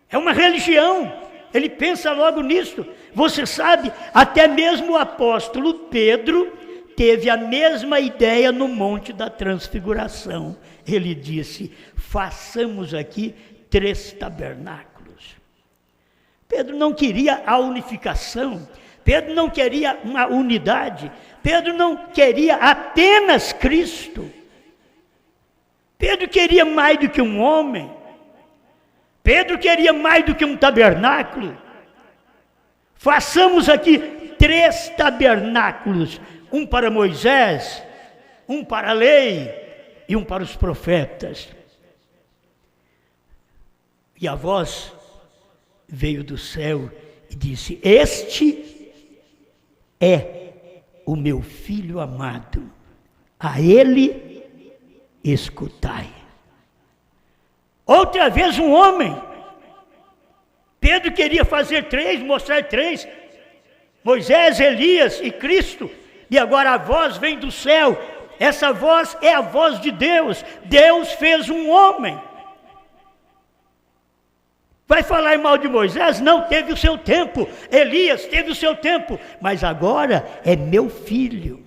É uma religião. Ele pensa logo nisso. Você sabe, até mesmo o apóstolo Pedro teve a mesma ideia no Monte da Transfiguração. Ele disse: façamos aqui 3 tabernáculos. Pedro não queria a unificação, Pedro não queria uma unidade, Pedro não queria apenas Cristo. Pedro queria mais do que um homem, Pedro queria mais do que um tabernáculo. Façamos aqui 3 tabernáculos, um para Moisés, um para a lei e um para os profetas. E a voz veio do céu e disse: este é o meu filho amado, a ele escutai. Outra vez um homem, Pedro queria fazer 3, mostrar 3, Moisés, Elias e Cristo, e agora a voz vem do céu, essa voz é a voz de Deus, Deus fez um homem. Vai falar mal de Moisés? Não, teve o seu tempo, Elias teve o seu tempo, mas agora é meu filho,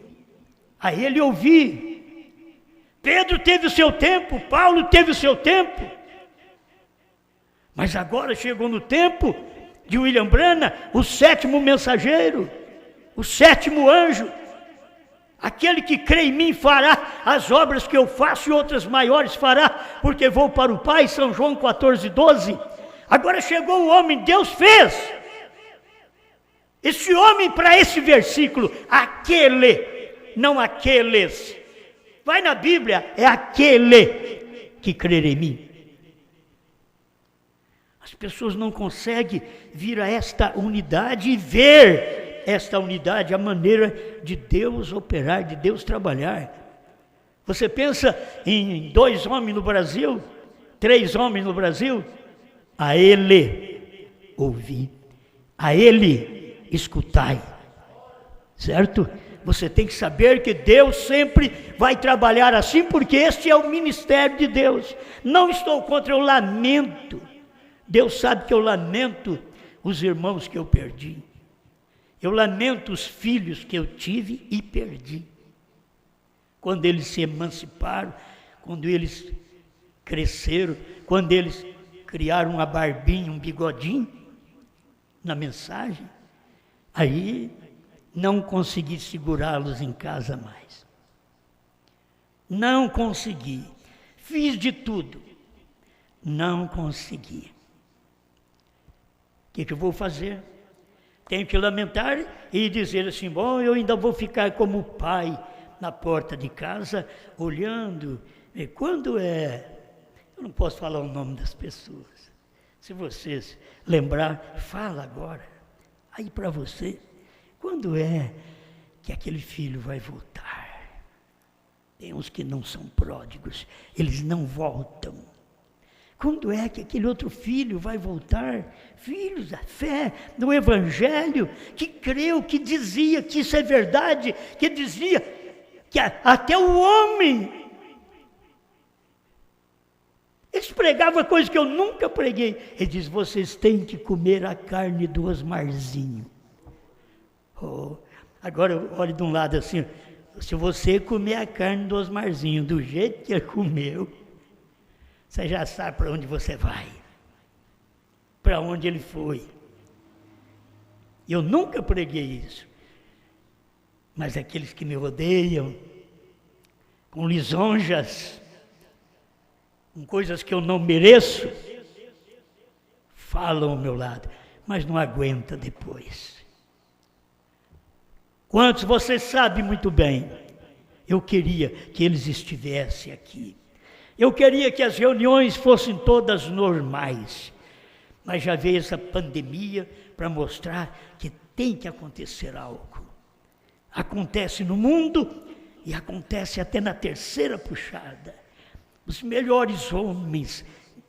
a ele ouvi. Pedro teve o seu tempo, Paulo teve o seu tempo, mas agora chegou no tempo de William Branham, o 7º mensageiro, o 7º anjo, aquele que crê em mim fará as obras que eu faço e outras maiores fará, porque vou para o Pai, São João 14:12. Agora chegou o homem, Deus fez. Esse homem para esse versículo, aquele, não aqueles. Vai na Bíblia, é aquele que crer em mim. As pessoas não conseguem vir a esta unidade e ver esta unidade, a maneira de Deus operar, de Deus trabalhar. Você pensa em 2 homens no Brasil, 3 homens no Brasil? A ele ouvi, a ele escutai, certo? Você tem que saber que Deus sempre vai trabalhar assim, porque este é o ministério de Deus. Não estou contra, eu lamento. Deus sabe que eu lamento os irmãos que eu perdi. Eu lamento os filhos que eu tive e perdi. Quando eles se emanciparam, quando eles cresceram, quando eles criaram uma barbinha, um bigodinho na mensagem, aí não consegui segurá-los em casa mais. Não consegui. Fiz de tudo. Não consegui. O que eu vou fazer? Tenho que lamentar e dizer assim, bom, eu ainda vou ficar como pai na porta de casa, olhando. E quando é... Eu não posso falar o nome das pessoas. Se vocês lembrar, fala agora. Aí para você, quando é que aquele filho vai voltar? Tem uns que não são pródigos, eles não voltam. Quando é que aquele outro filho vai voltar? Filhos da fé, do Evangelho, que creu, que dizia que isso é verdade, que dizia que até o homem... Eles pregavam coisas que eu nunca preguei. Ele diz, vocês têm que comer a carne do Osmarzinho. Oh, agora olhe de um lado assim, se você comer a carne do Osmarzinho do jeito que ele comeu, você já sabe para onde você vai, para onde ele foi. Eu nunca preguei isso. Mas aqueles que me rodeiam, com lisonjas, com coisas que eu não mereço, falam ao meu lado, mas não aguenta depois. Quantos você sabe muito bem, eu queria que eles estivessem aqui. Eu queria que as reuniões fossem todas normais, mas já veio essa pandemia para mostrar que tem que acontecer algo. Acontece no mundo e acontece até na terceira puxada. Os melhores homens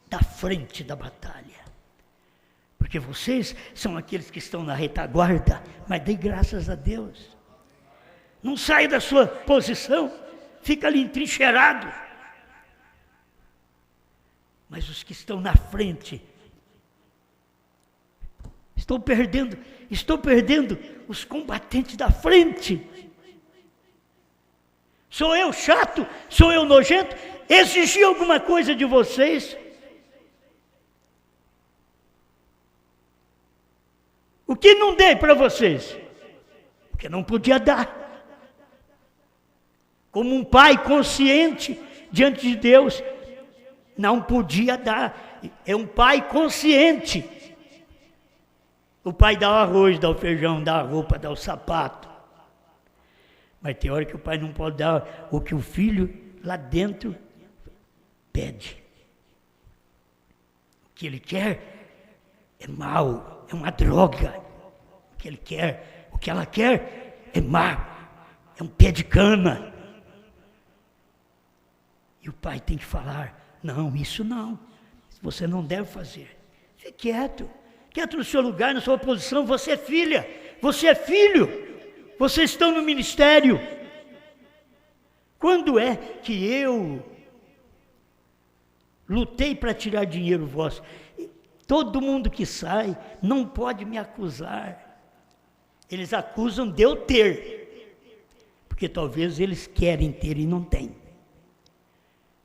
da frente da batalha. Porque vocês são aqueles que estão na retaguarda, mas dê graças a Deus. Não saia da sua posição, fica ali entrincheirado. Mas os que estão na frente, estou perdendo os combatentes da frente. Sou eu chato? Sou eu nojento? Exigi alguma coisa de vocês? O que não dei para vocês? Porque não podia dar. Como um pai consciente diante de Deus, não podia dar. É um pai consciente. O pai dá o arroz, dá o feijão, dá a roupa, dá o sapato. Mas tem hora que o pai não pode dar o que o filho lá dentro pede. O que ele quer é mal, é uma droga. O que ele quer, o que ela quer é mal. é um pé de cana. E o pai tem que falar, não, isso não, você não deve fazer. Fique quieto, quieto no seu lugar, na sua posição, você é filha, você é filho, vocês estão no ministério. Quando é que eu lutei para tirar dinheiro vosso? Todo mundo que sai não pode me acusar. Eles acusam de eu ter, porque talvez eles querem ter e não têm.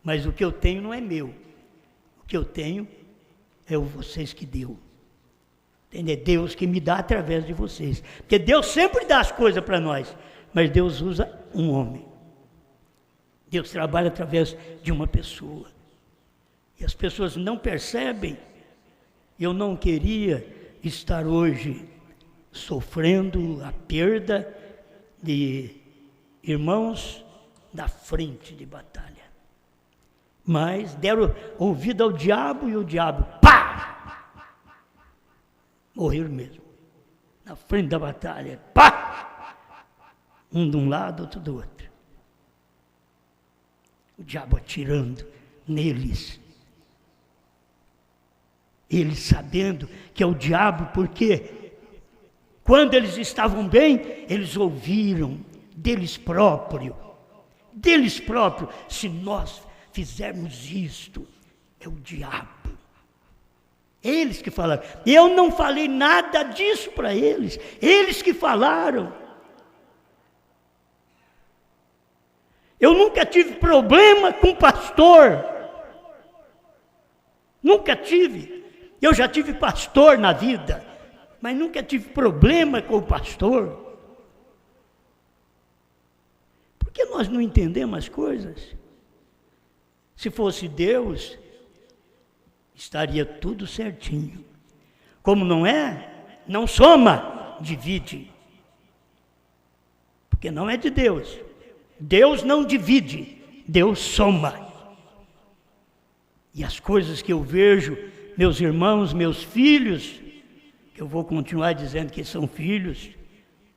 Mas o que eu tenho não é meu. O que eu tenho é o vocês que deu. Entendeu? Deus que me dá através de vocês. Porque Deus sempre dá as coisas para nós, mas Deus usa um homem. Deus trabalha através de uma pessoa. E as pessoas não percebem. Eu não queria estar hoje sofrendo a perda de irmãos da frente de batalha. Mas deram ouvido ao diabo e o diabo, pá! Morreram mesmo. Na frente da batalha, pá! Um de um lado, outro do outro. O diabo atirando neles. Eles sabendo que é o diabo, porque quando eles estavam bem, eles ouviram deles próprios, se nós fizermos isto, é o diabo. Eles que falaram. Eu não falei nada disso para eles. Eles que falaram. Eu nunca tive problema com pastor. Nunca tive. Eu já tive pastor na vida, mas nunca tive problema com o pastor. Porque nós não entendemos as coisas. Se fosse Deus, estaria tudo certinho. Como não é, não soma, divide. Porque não é de Deus. Deus não divide, Deus soma. E as coisas que eu vejo, meus irmãos, meus filhos, que eu vou continuar dizendo que são filhos,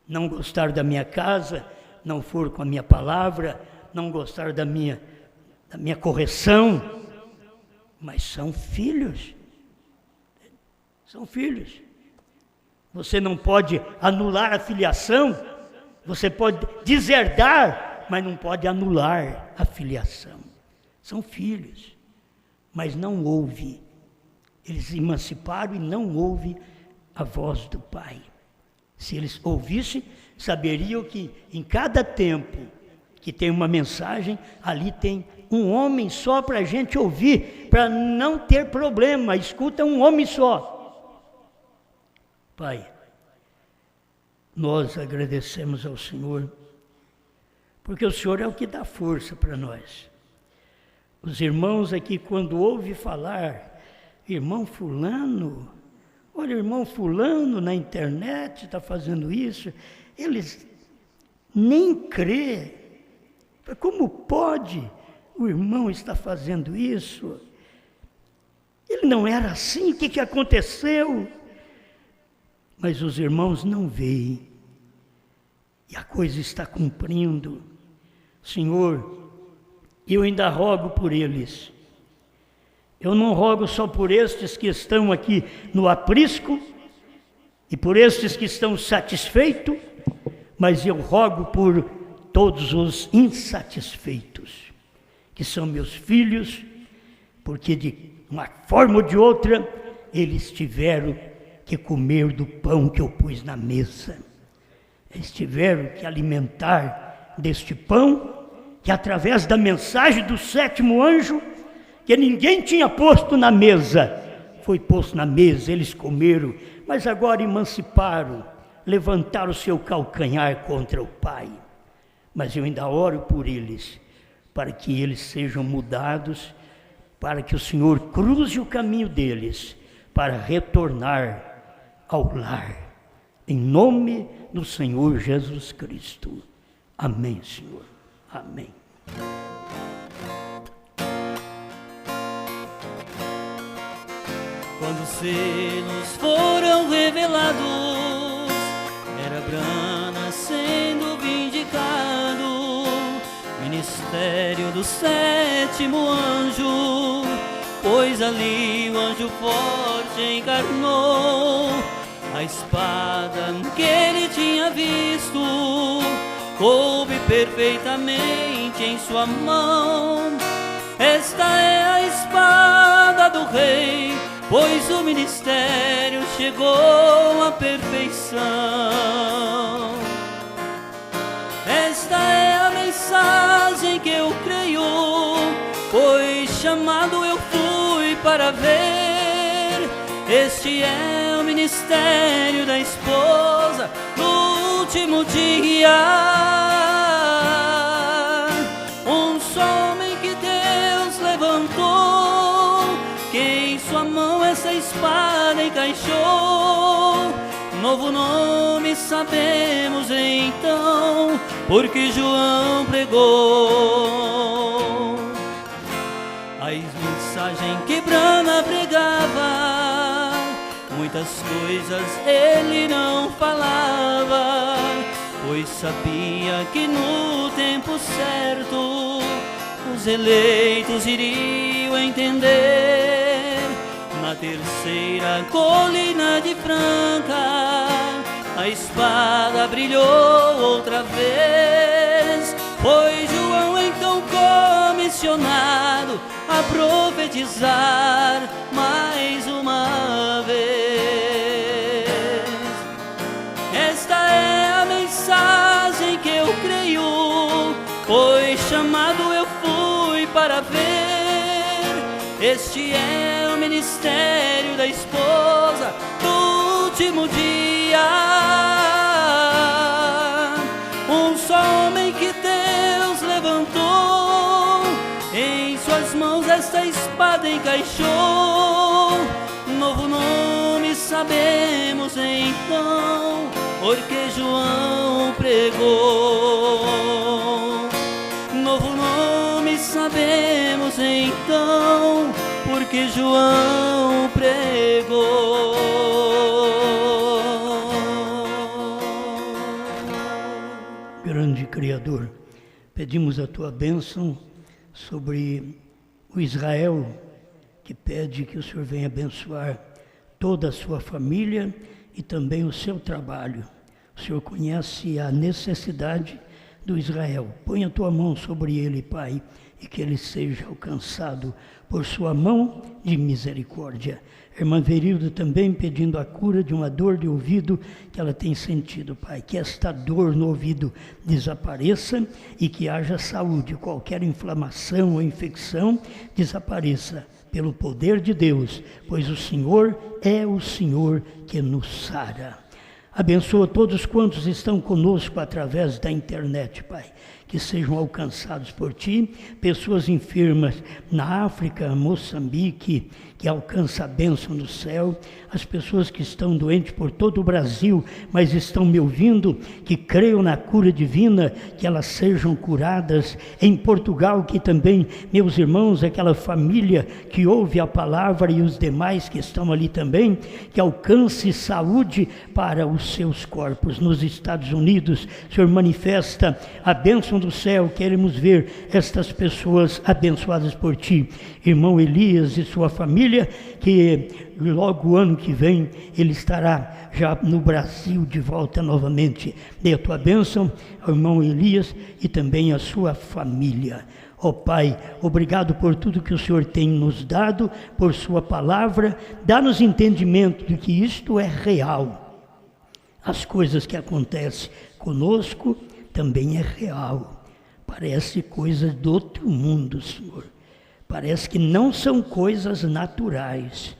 não gostar da minha casa, não for com a minha palavra, não gostar da minha correção, mas são filhos. São filhos. Você não pode anular a filiação, você pode deserdar, mas não pode anular a filiação. São filhos, mas não ouve. Eles se emanciparam e não ouve a voz do Pai. Se eles ouvissem, saberiam que em cada tempo que tem uma mensagem, ali tem um homem só para a gente ouvir, para não ter problema. Escuta um homem só. Pai, nós agradecemos ao Senhor, porque o Senhor é o que dá força para nós. Os irmãos aqui, quando ouvem falar, irmão fulano, olha, irmão fulano na internet está fazendo isso, eles nem crê. Como pode o irmão estar fazendo isso? Ele não era assim, o que aconteceu? Mas os irmãos não veem, e a coisa está cumprindo. Senhor, eu ainda rogo por eles. Eu não rogo só por estes que estão aqui no aprisco, e por estes que estão satisfeitos, mas eu rogo por todos os insatisfeitos, que são meus filhos, porque de uma forma ou de outra, eles tiveram que comer do pão que eu pus na mesa. Eles tiveram que alimentar deste pão, que através da mensagem do sétimo anjo, que ninguém tinha posto na mesa, foi posto na mesa, eles comeram, mas agora emanciparam, levantaram o seu calcanhar contra o Pai. Mas eu ainda oro por eles, para que eles sejam mudados, para que o Senhor cruze o caminho deles, para retornar ao lar, em nome do Senhor Jesus Cristo. Amém, Senhor. Amém. Quando os selos foram revelados, era grana sendo vindicada. mistério do sétimo anjo, pois ali o anjo forte encarnou. A espada que ele tinha visto coube perfeitamente em sua mão. Esta é a espada do rei, pois o ministério chegou à perfeição. Esta é a mensagem que eu creio, pois chamado eu fui para ver. Este é o ministério da esposa no último dia. Um só homem que Deus levantou, que em sua mão essa espada encaixou. Novo nome sabemos então, porque João pregou. A mensagem que Brana pregava, muitas coisas ele não falava, pois sabia que no tempo certo os eleitos iriam entender. Na terceira colina de Franca, a espada brilhou outra vez. Foi João então comissionado a profetizar mais uma vez. Esta é a mensagem que eu creio, pois chamado eu fui para ver. Este é o ministério da esposa do último dia. Um só homem que Deus levantou, em suas mãos esta espada encaixou. Novo nome sabemos então, porque João pregou. Novo nome sabemos então, porque João pregou. Grande Criador, pedimos a tua bênção sobre o Israel, que pede que o Senhor venha abençoar toda a sua família e também o seu trabalho. O Senhor conhece a necessidade do Israel. Põe a tua mão sobre ele, Pai, e que ele seja alcançado por sua mão de misericórdia. Irmã Verilda também pedindo a cura de uma dor de ouvido que ela tem sentido, Pai. Que esta dor no ouvido desapareça e que haja saúde. Qualquer inflamação ou infecção desapareça pelo poder de Deus, pois o Senhor é o Senhor que nos sara. Abençoa todos quantos estão conosco através da internet, Pai, que sejam alcançados por Ti, pessoas enfermas na África, Moçambique, que alcança a bênção do céu, as pessoas que estão doentes por todo o Brasil, mas estão me ouvindo, que creiam na cura divina, que elas sejam curadas. Em Portugal, que também, meus irmãos, aquela família que ouve a palavra e os demais que estão ali também, que alcance saúde para os seus corpos. Nos Estados Unidos, o Senhor manifesta a bênção do céu, queremos ver estas pessoas abençoadas por Ti. Irmão Elias e sua família, que logo o ano que vem ele estará já no Brasil de volta novamente. Dê a tua bênção ao irmão Elias e também à sua família. Ó Pai, obrigado por tudo que o Senhor tem nos dado, por sua palavra. Dá-nos entendimento de que isto é real. As coisas que acontecem conosco também é real. Parece coisas do outro mundo, Senhor. Parece que não são coisas naturais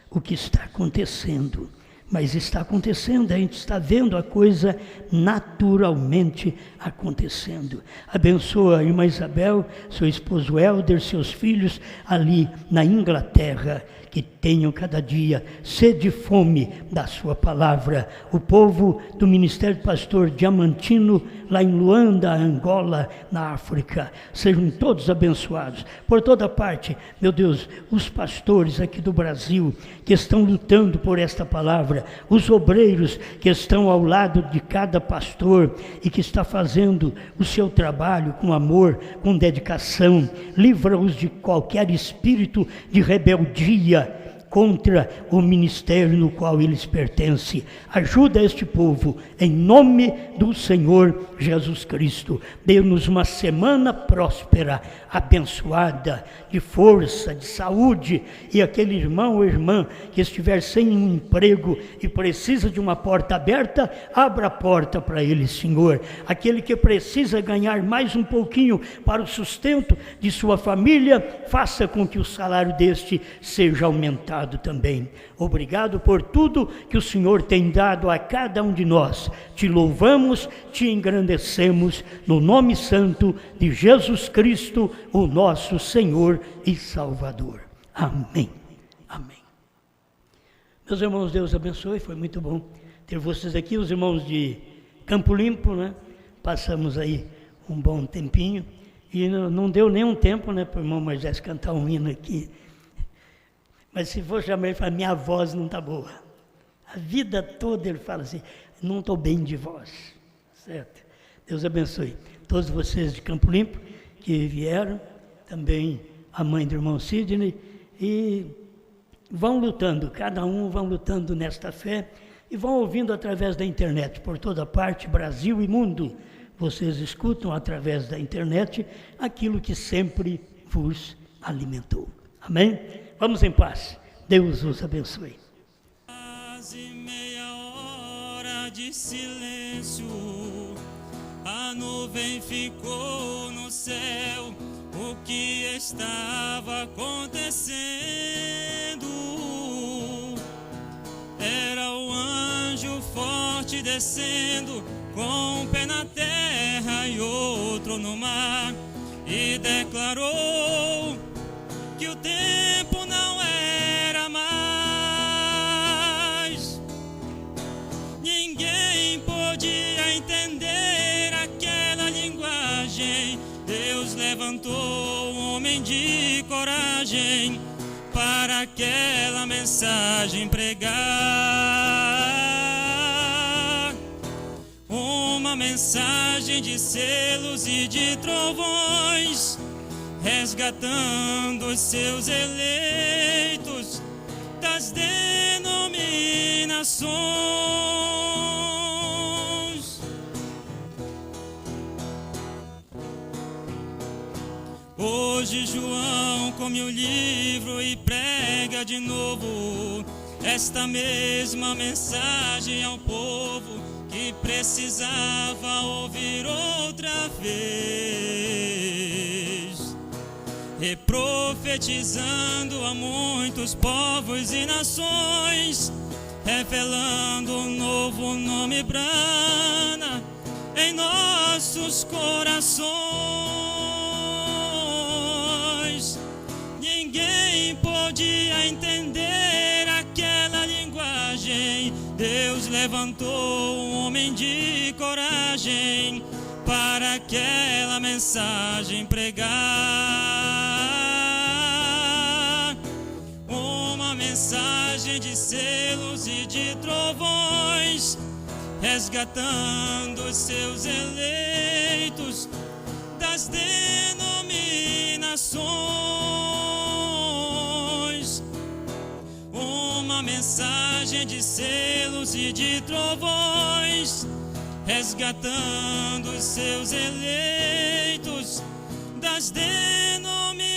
o que está acontecendo, mas está acontecendo, a gente está vendo a coisa naturalmente acontecendo. Abençoa a irmã Isabel, seu esposo Helder, seus filhos ali na Inglaterra, que tenham cada dia sede e fome da sua palavra. O povo do Ministério do Pastor Diamantino, lá em Luanda, Angola, na África, sejam todos abençoados. Por toda parte, meu Deus, os pastores aqui do Brasil que estão lutando por esta palavra, os obreiros que estão ao lado de cada pastor e que está fazendo o seu trabalho com amor, com dedicação, livra-os de qualquer espírito de rebeldia contra o ministério no qual eles pertencem. Ajuda este povo, em nome do Senhor Jesus Cristo. Dê-nos uma semana próspera, abençoada, de força, de saúde, e aquele irmão ou irmã que estiver sem um emprego e precisa de uma porta aberta, abra a porta para ele, Senhor. Aquele que precisa ganhar mais um pouquinho para o sustento de sua família, faça com que o salário deste seja aumentado também. Obrigado por tudo que o Senhor tem dado a cada um de nós. Te louvamos, te engrandecemos, no nome santo de Jesus Cristo, o nosso Senhor e Salvador. Amém. Amém. Meus irmãos, Deus abençoe, foi muito bom ter vocês aqui, os irmãos de Campo Limpo, né? Passamos aí um bom tempinho, e não deu nenhum tempo, né, para o irmão Moisés cantar um hino aqui. Mas se for chamar ele, fala, minha voz não está boa. A vida toda ele fala assim, não estou bem de voz. Certo? Deus abençoe todos vocês de Campo Limpo que vieram, também a mãe do irmão Sidney, e vão lutando, cada um vão lutando nesta fé, e vão ouvindo através da internet, por toda parte, Brasil e mundo. Vocês escutam através da internet aquilo que sempre vos alimentou. Amém? Vamos em paz. Deus os abençoe. Quase meia hora de silêncio, a nuvem ficou no céu. O que estava acontecendo? Era o anjo forte descendo, com um pé na terra e outro no mar, e declarou que o tempo não era mais. Ninguém podia entender aquela linguagem. Deus levantou um homem de coragem para aquela mensagem pregar. Uma mensagem de selos e de trovões, resgatando os seus eleitos das denominações. Hoje João come o livro e prega de novo esta mesma mensagem ao povo que precisava ouvir outra vez, reprofetizando a muitos povos e nações, revelando um novo nome brana em nossos corações. Ninguém podia entender aquela linguagem. Deus levantou um homem de coragem para aquela mensagem pregar. Uma mensagem de selos e de trovões, resgatando os seus eleitos das denominações. Uma mensagem de selos e de trovões, resgatando os seus eleitos das denominações.